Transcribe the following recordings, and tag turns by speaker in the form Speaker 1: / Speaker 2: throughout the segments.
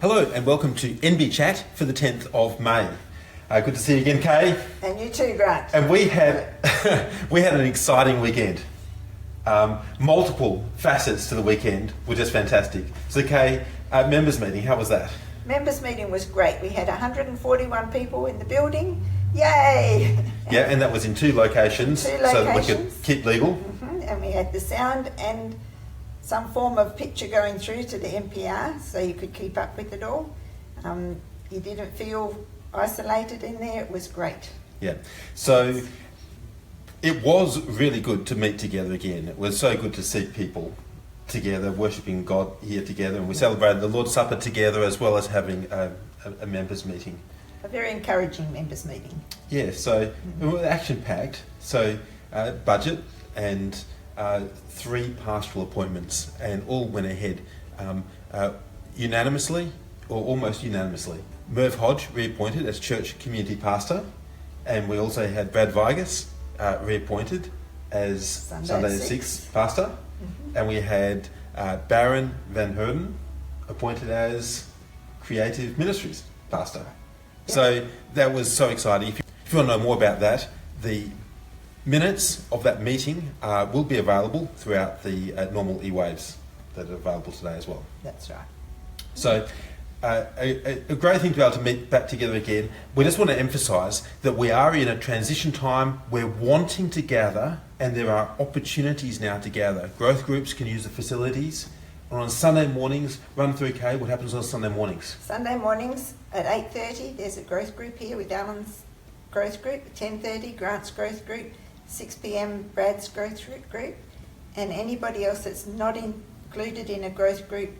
Speaker 1: Hello and welcome to NB Chat for the 10th of May. Good to see you again, Kay.
Speaker 2: And you too, Grant.
Speaker 1: And we had an exciting weekend. Multiple facets to the weekend were just fantastic. So Kay, members meeting, how was that?
Speaker 2: Members meeting was great. We had 141 people in the building. Yay!
Speaker 1: Yeah, and that was in two locations. So that we could keep legal.
Speaker 2: Mm-hmm. And we had the sound and some form of picture going through to the NPR so you could keep up with it all. You didn't feel isolated in there. It was great.
Speaker 1: Yeah. So it was really good to meet together again. It was so good to see people together, worshipping God here together, and we celebrated the Lord's Supper together as well as having a members meeting.
Speaker 2: A very encouraging members meeting.
Speaker 1: Yeah, so we were action-packed. So budget and 3 pastoral appointments, and all went ahead unanimously, or almost unanimously. Merv Hodge reappointed as church community pastor, and we also had Brad Vigas reappointed as Sunday 6 pastor, and we had Baron Van Herden appointed as creative ministries pastor. Yeah. So that was so exciting. If you want to know more about that, the minutes of that meeting will be available throughout the normal e-waves that are available today as well.
Speaker 2: That's right.
Speaker 1: So a great thing to be able to meet back together again. We just want to emphasise that we are in a transition time. We're wanting to gather, and there are opportunities now to gather. Growth groups can use the facilities. And on Sunday mornings, run through Kay, what happens on Sunday mornings?
Speaker 2: Sunday mornings at 8:30, there's a growth group here with Alan's growth group. 10:30, Grant's growth group. 6 p.m, Brad's growth group. And anybody else that's not included in a growth group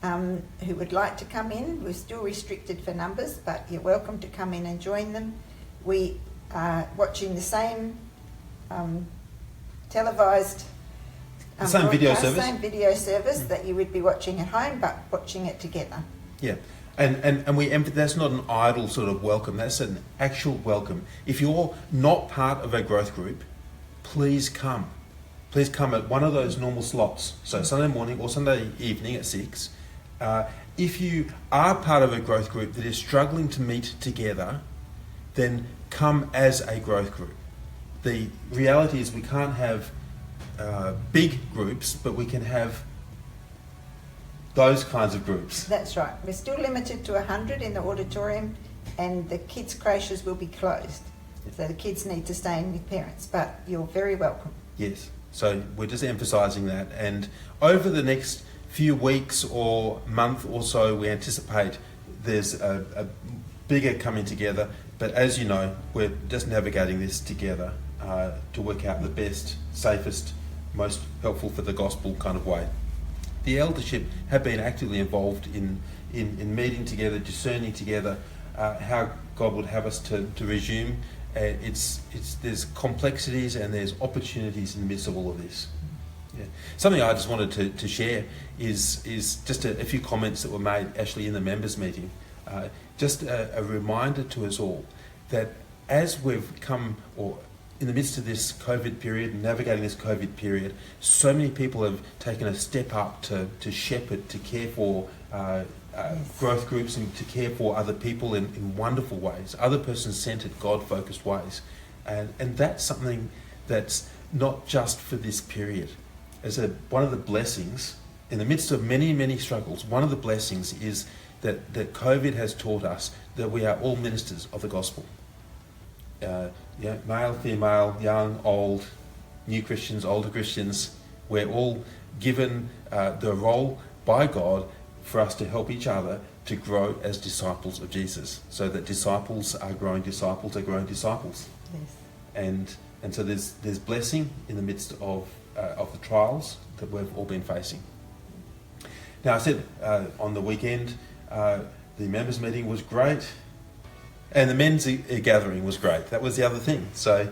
Speaker 2: who would like to come in, we're still restricted for numbers, but you're welcome to come in and join them. We are watching the same televised
Speaker 1: same video
Speaker 2: service that you would be watching at home, but watching it together.
Speaker 1: Yeah, and we that's not an idle sort of welcome, that's an actual welcome. If you're not part of a growth group, please come. Please come at one of those normal slots, so Sunday morning or Sunday evening at 6. If you are part of a growth group that is struggling to meet together, then come as a growth group. The reality is we can't have big groups, but we can have those kinds of groups.
Speaker 2: That's right. We're still limited to 100 in the auditorium, and the kids' creches will be closed. So the kids need to stay in with parents, but you're very welcome.
Speaker 1: Yes. So we're just emphasising that, and over the next few weeks or month or so, we anticipate there's a bigger coming together. But as you know, we're just navigating this together to work out the best, safest, most helpful for the gospel kind of way. The eldership have been actively involved in meeting together, discerning together how God would have us to resume. There's complexities and there's opportunities in the midst of all of this. Yeah. Something I just wanted to share is just a few comments that were made actually in the members meeting. Just a reminder to us all that as we've come, or in the midst of this COVID period, navigating this COVID period, so many people have taken a step up to shepherd, to care for growth groups and to care for other people in wonderful ways, other person-centered, God-focused ways. And that's something that's not just for this period. As one of the blessings, in the midst of many, many struggles, one of the blessings is that COVID has taught us that we are all ministers of the gospel. Male, female, young, old, new Christians, older Christians, we're all given the role by God for us to help each other to grow as disciples of Jesus, so that disciples are growing disciples are growing disciples. Yes. And so there's blessing in the midst of the trials that we've all been facing. Now, I said on the weekend, the members meeting was great, and the men's gathering was great. That was the other thing. So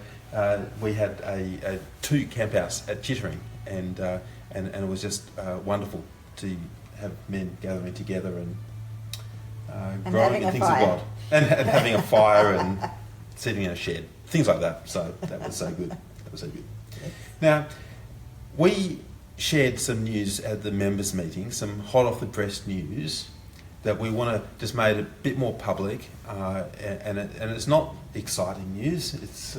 Speaker 1: we had a 2 camphouse at Chittering, and it was just wonderful to have men gathering together and growing in things of God, and having a fire and sitting in a shed, things like that. So that was so good. That was so good. Yes. Now, we shared some news at the members meeting, some hot off the press news that we want to just make it a bit more public, and it's not exciting news.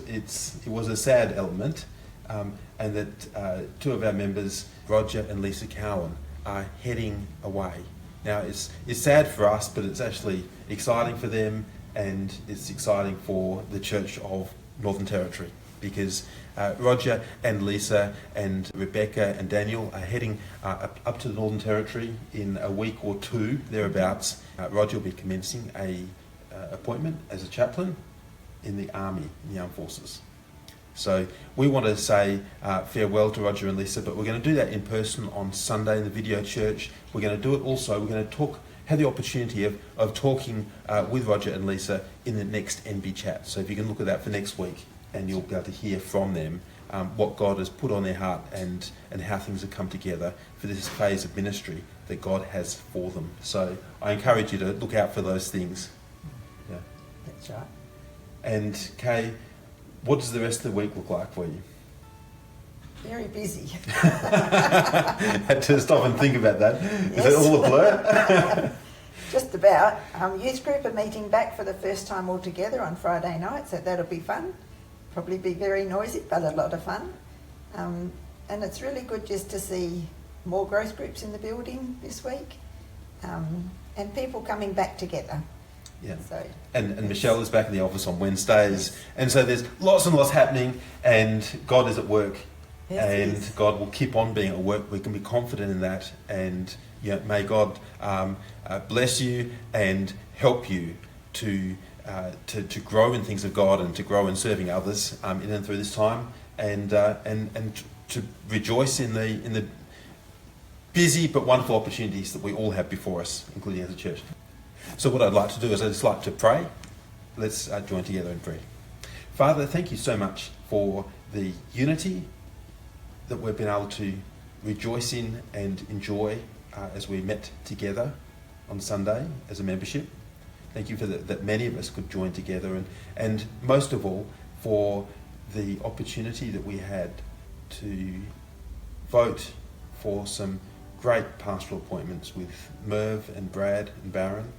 Speaker 1: It was a sad element, and that two of our members, Roger and Lisa Cowan, are heading away. Now it's sad for us, but it's actually exciting for them, and it's exciting for the Church of Northern Territory, because Roger and Lisa and Rebecca and Daniel are heading up to the Northern Territory in a week or two, thereabouts. Roger will be commencing a appointment as a chaplain in the Army, in the Armed Forces. So we want to say farewell to Roger and Lisa, but we're going to do that in person on Sunday in the video church. We're going to do it also, we're going to have the opportunity of talking with Roger and Lisa in the next NB chat. So if you can look at that for next week, and you'll be able to hear from them what God has put on their heart and how things have come together for this phase of ministry that God has for them. So I encourage you to look out for those things. Yeah.
Speaker 2: That's right.
Speaker 1: And Kay, what does the rest of the week look like for you?
Speaker 2: Very busy.
Speaker 1: Had to stop and think about that. Is it all a blur?
Speaker 2: Just about. Youth group are meeting back for the first time all together on Friday night, so that'll be fun. Probably be very noisy, but a lot of fun. And it's really good just to see more growth groups in the building this week, and people coming back together.
Speaker 1: Yeah.
Speaker 2: So,
Speaker 1: and Michelle is back in the office on Wednesdays,
Speaker 2: yes.
Speaker 1: And so there's lots and lots happening, and God is at work,
Speaker 2: yes,
Speaker 1: and God will keep on being at work. We can be confident in that, and may God bless you and help you to grow in things of God and to grow in serving others in and through this time, and to rejoice in the busy but wonderful opportunities that we all have before us, including as a church. So what I'd like to do is I'd just like to pray. Let's join together in prayer. Father, thank you so much for the unity that we've been able to rejoice in and enjoy as we met together on Sunday as a membership. Thank you for that many of us could join together, and most of all for the opportunity that we had to vote for some great pastoral appointments with Merv and Brad and Baron.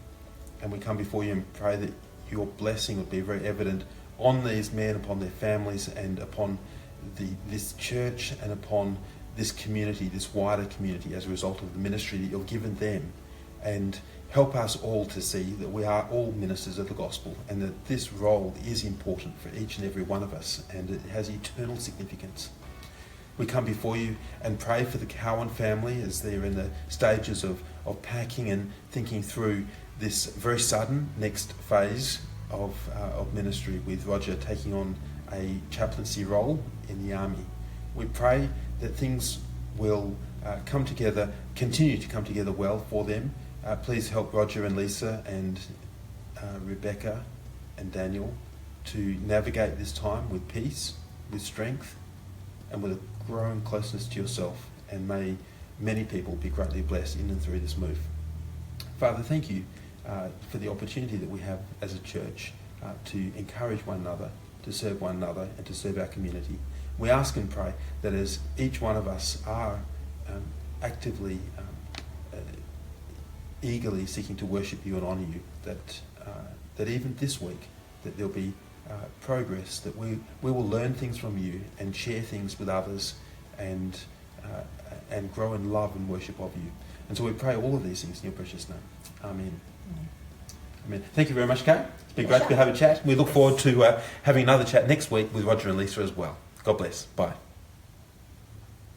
Speaker 1: And we come before you and pray that your blessing would be very evident on these men, upon their families, and upon this church, and upon this community, this wider community, as a result of the ministry that you've given them. And help us all to see that we are all ministers of the gospel, and that this role is important for each and every one of us, and it has eternal significance. We come before you and pray for the Cowan family as they're in the stages of packing and thinking through this very sudden next phase of ministry, with Roger taking on a chaplaincy role in the Army. We pray that things will continue to come together well for them. Please help Roger and Lisa and Rebecca and Daniel to navigate this time with peace, with strength, and with a growing closeness to yourself. And may many people be greatly blessed in and through this move. Father, thank you for the opportunity that we have as a church to encourage one another, to serve one another, and to serve our community. We ask and pray that as each one of us are actively eagerly seeking to worship you and honour you, that even this week that there'll be progress, that we will learn things from you and share things with others, and grow in love and worship of you. And so we pray all of these things in your precious name. Amen. Amen. Thank you very much, Kate. It's been great to have a chat. We look forward to having another chat next week with Roger and Lisa as well. God bless. Bye.